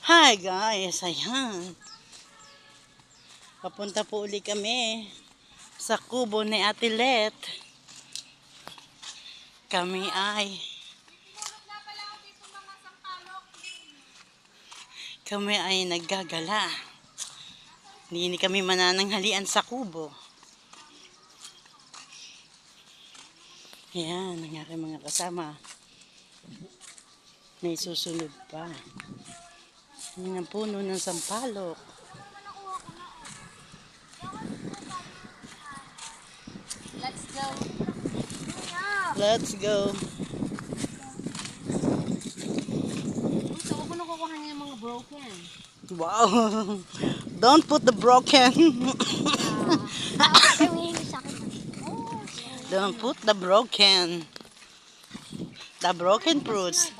Hi guys, ayan. Papunta po uli kami sa kubo ni Ate Let. Kami ay naggagala. Hindi kami manananghalian sa kubo. Ayan, ang aking mga kasama. May susunod pa. Ayan ang puno ng sampalok. Let's go. Let's go. So, huwag mo na kukuha niya yung mga broken. Wow. Don't put the broken. Don't put the broken. The broken fruits.